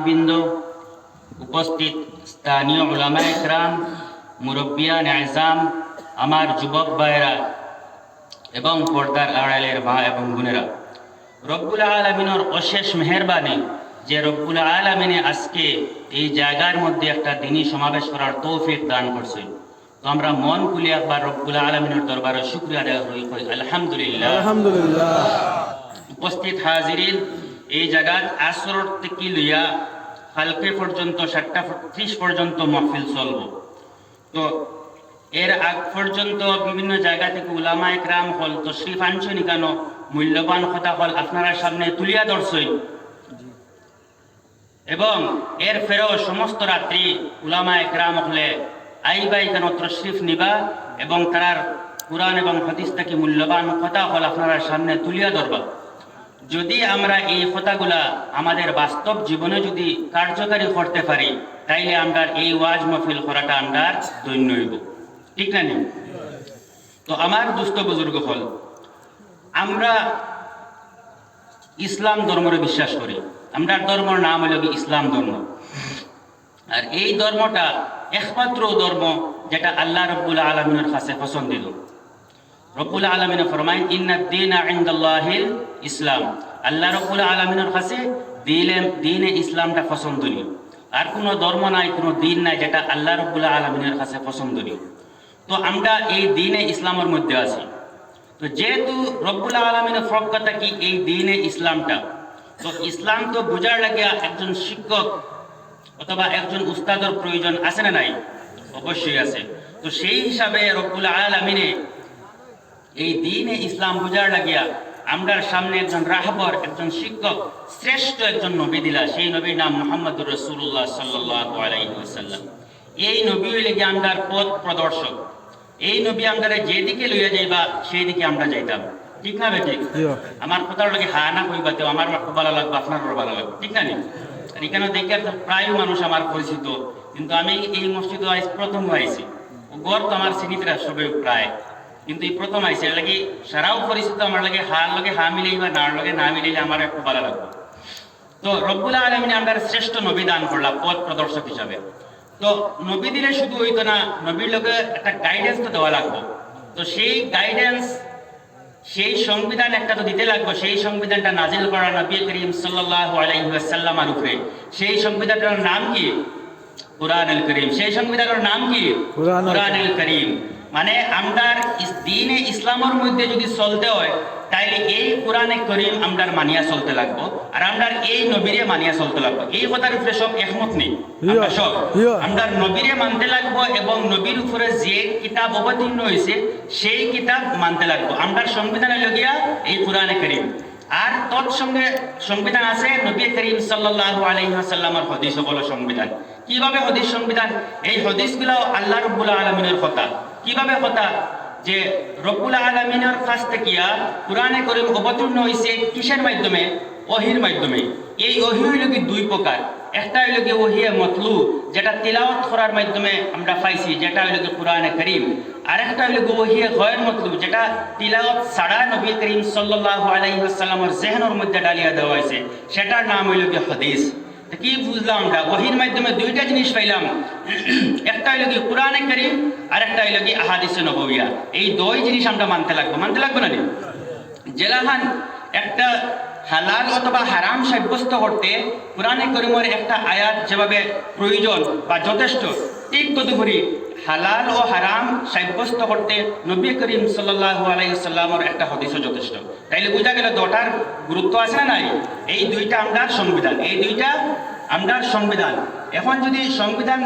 বিন্দু উপস্থিত স্থানীয় উলামা ইকরাম, মুরব্বিয়ান আযম, আমার যুবক ভাইয়েরা এবং পর্দার আড়ালের মা এবং বোনেরা, রব্বুল আলামিনের অশেষ মেহেরবানি যে রব্বুল আলামিনে আজকে এই জায়গার মধ্যে একটা দিনী সমাবেশ করার তৌফিক দান করছেন। তো আমরা মন খুলে একবার রব্বুল আলামিনের দরবারে শুকরিয়া আদায় করি, আলহামদুলিল্লাহ। আলহামদুলিল্লাহ। উপস্থিত হাজিরিন, এই জায়গাত আসর থেকে লইয়া কালকে পর্যন্ত 7:30 পর্যন্ত মাহফিল চলব। তো এর আগ পর্যন্ত বিভিন্ন জায়গা থেকে উলামা ইকরাম হল তশরিফ আনছেন, কেন মূল্যবান কথা হল আপনারা সামনে তুলিয়া ধরছেন এবং এর ফেরও সমস্ত রাত্রি উলামা ইকরাম হলে আইবা এখানে তশরিফ নিবা এবং তার কুরআন এবং হাদিস থেকে মূল্যবান কথা হল আপনারা সামনে তুলিয়া ধরবা। যদি আমরা এই কথাগুলা আমাদের বাস্তব জীবনে যদি কার্যকারী করতে পারি, তাইলে আমরা এই ওয়াজ মাহফিল করাটা আমরা ধন্য হইব, ঠিক না? তো আমার দুস্থ বুজুর্গ হল, আমরা ইসলাম ধর্মরে বিশ্বাস করি। আমরা ধর্মর নাম হল ইসলাম ধর্ম। আর এই ধর্মটা একমাত্র ধর্ম যেটা আল্লাহ রব্বুল আলামিনের কাছে পছন্দিত। রব্বুল আলামিন ফরমায়, ইন্নাদ-দীনা ইনদাল্লাহিল ইসলাম। আল্লাহ রব্বুল আলামিনের কাছে দ্বীনে ইসলামটা পছন্দনীয়। আর কোনো ধর্ম নাই, কোনো দিন নাই যেটা আল্লাহ রব্বুল আলামিনের কাছে পছন্দনীয়। তো আমরা এই দ্বীনে ইসলামের মধ্যে আছি। তো যেহেতু রব্বুল আলামিনের পক্ষ থেকে এই দ্বীনে ইসলামটা, তো ইসলাম তো বোঝার লাগে একজন শিক্ষক অথবা একজন উস্তাদের প্রয়োজন আছে না নাই? অবশ্যই আছে। তো সেই হিসাবে রব্বুল আলামিনে এই দ্বীনে ইসলাম বুঝার লাগিয়া আমরার সামনে একজন রাহবর, একজন শিক্ষক, শ্রেষ্ঠ একজন নবী দিলা। সেই নবীর নাম মুহাম্মদুর রাসূলুল্লাহ সাল্লাল্লাহু আলাইহি ওয়াসাল্লাম। এই নবী হইলে কি আমরার পথ প্রদর্শক। এই নবী আমরা যেদিকে লইয়া যাইবা সেই দিকে আমরা যাইতাম, ঠিক না বে? ঠিক। আমার কথার লাগে হা না কইবা, তো আমার ভালো লাগবে, আপনারও ভালো লাগবে, ঠিক না? আর এখানে দেখে প্রায় মানুষ আমার পরিচিত, কিন্তু আমি এই মসজিদে প্রথম আইছি। গড় তো আমার চিনিতরা সবে প্রায়, কিন্তু এই প্রথম আইসি। এর লাগে সারাও পরিচিত আমার লাগে, হার লগে হা মিলেই বা নার লগে না মিলেইলে আমার একটু ভালো লাগবে। তো রব্বুল আলামিন আমরা শ্রেষ্ঠ নবী দান করলাম পথ প্রদর্শক হিসাবে। তো নবী দিলে শুধু হইতো না, নবীর লোকে একটা গাইডেন্স তো দেওয়া লাগবে। তো সেই গাইডেন্স, সেই সংবিধান একটা তো দিতে লাগবে। সেই সংবিধানটা নাজিল করা নবী করিম সাল্লাল্লাহু আলাইহি ওয়াসাল্লামের উপরে। সেই সংবিধানটার নাম কি? কুরআনুল কারীম। সেই সংবিধানের নাম কি? কুরআনুল কারীম। মানে আমরার দ্বীনে ইসলামের মধ্যে যদি চলতে হয়, তাইলে এই কুরআনে কারীম আমরার মানিয়া চলতে লাগবো, আর আমরার এই নবীরে মানিয়া চলতে লাগবো। এই কথার উপরে সব একমত নেই, আমরা সব আমরার নবীরে মানতে লাগবো এবং নবীর উপরে যে কিতাব অবতীর্ণ হয়েছে সেই কিতাব মানতে লাগবো। আমরার সংবিধানে লগিয়া এই কুরআনে কারীম, আর তৎসঙ্গে সংবিধান আছে নবী করিম সাল্লাল্লাহু আলাইহি ওয়াসাল্লামের হাদিস হল সংবিধান। কিভাবে হাদিস সংবিধান? এই হাদিসগুলো আল্লাহ রাব্বুল আলামিনের কথা। কিভাবে কথা? যে রব্বুল আলামিনের কাছ থেকে কুরআনে কারীম অবতীর্ণ হয়েছে কিসের মাধ্যমে? ওহীর মাধ্যমে। এই ওহী হইল কি দুই প্রকার। একটা হইল কি ওহী মাতলু, যেটা তিলাওয়াত করার মাধ্যমে আমরা পাইছি, যেটা হইল কি কুরআনে কারীম। আরেকটা হইল কি ওহী গয়র মাতলু, যেটা তিলাওয়াত ছাড়া নবী করিম সাল্লাল্লাহু আলাইহি ওয়াসাল্লামের যিহনের মধ্যে ডালিয়া দেওয়া হয়েছে, সেটার নাম হইল কি হাদিস। কি বুঝলাম আমরা? ওহীর মাধ্যমে দুইটা জিনিস পাইলাম, একটা হইল কি কুরআনে কারীম, আর একটা হইল কি আহাদিসে নববিয়া। এই দুই জিনিস আমরা মানতে লাগবে না? জেলাহান একটা হালাল অথবা হারাম সাব্যস্ত করতে কুরআনে কারীমের একটা আয়াত যেভাবে প্রয়োজন বা যথেষ্ট, ঠিক তদুপরি হালাল ও হারাম সাব্যস্ত করতে নবী করিম সাল্লাল্লাহু আলাইহি ওয়াসাল্লামের একটা হাদিসও যথেষ্ট। তাইলে বোঝা গেল দুটার গুরুত্ব আছে না নাই? এই দুইটা আমরার সংবিধান, এই দুইটা আমরার সংবিধান। এখন যদি সংবিধান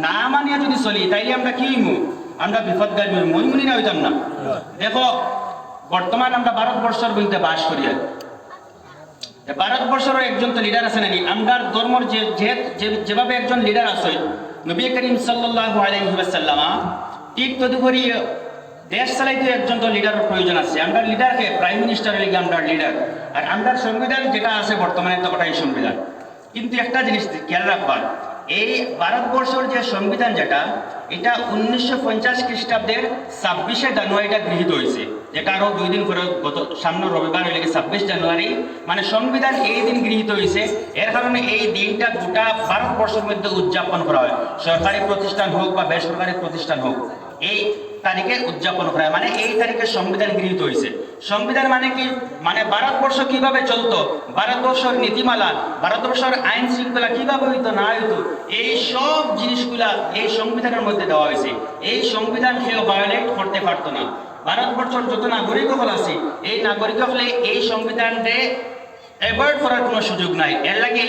না মানিয়া যদি চলি, তাইলে আমরা কি হইমু? আমরা বিপদগামী হইমু, মইমুনি না হইতাম না। দেখো, বর্তমান আমরা ভারতবর্ষের মধ্যে বাস করি। ভারতবর্ষের একজন তো লিডার আছে নাকি? আমরার ধর্মর যেভাবে একজন লিডার আছে নবী করিম সাল্লাল্লাহু আলাইহি ওয়াসাল্লাম, ঠিক তদুপরি দেশ চালাইতে একজন তো লিডারের প্রয়োজন আছে। আমরা লিডারকে প্রাইম মিনিস্টার লিগে আমরা লিডার, আর আমরার সংবিধান যেটা আছে বর্তমানে তো ওটাই সংবিধান। কিন্তু একটা জিনিস খেয়াল রাখবার, এই ভারতবর্ষের যে সংবিধান যেটা, এটা 1950 খ্রিস্টাব্দের 26শে জানুয়ারি গৃহীত হয়েছে। যেটা আরো 2 দিন পরে গত সামনে রবিবার হয়ে 26 জানুয়ারি, মানে সংবিধান এই দিন গৃহীত হয়েছে। এর কারণে এই দিনটা গোটা ভারতবর্ষের মধ্যে উদযাপন করা হয়, সরকারি প্রতিষ্ঠান হোক বা বেসরকারি প্রতিষ্ঠান হোক, এই তারিখে উদযাপন করা হয়। মানে এই তারিখে সংবিধান গৃহীত হয়েছে। সংবিধান মানে কি? মানে ভারতবর্ষ কিভাবে চলতো, ভারতবর্ষের নীতিমালা, ভারতবর্ষের আইন শৃঙ্খলা কিভাবে হইতো না হইতো, এই সব জিনিসগুলা এই সংবিধানের মধ্যে দেওয়া হয়েছে। এই সংবিধান কেউ ভায়োলেট করতে পারতো না। ভারতবর্ষের যত নাগরিক হল আছে, এই নাগরিক হলে এই সংবিধানকে অ্যাভয়েড করার কোনো সুযোগ নাই। এর লাগে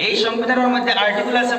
এই সংবিধানের মধ্যে আর্টিকেল আছে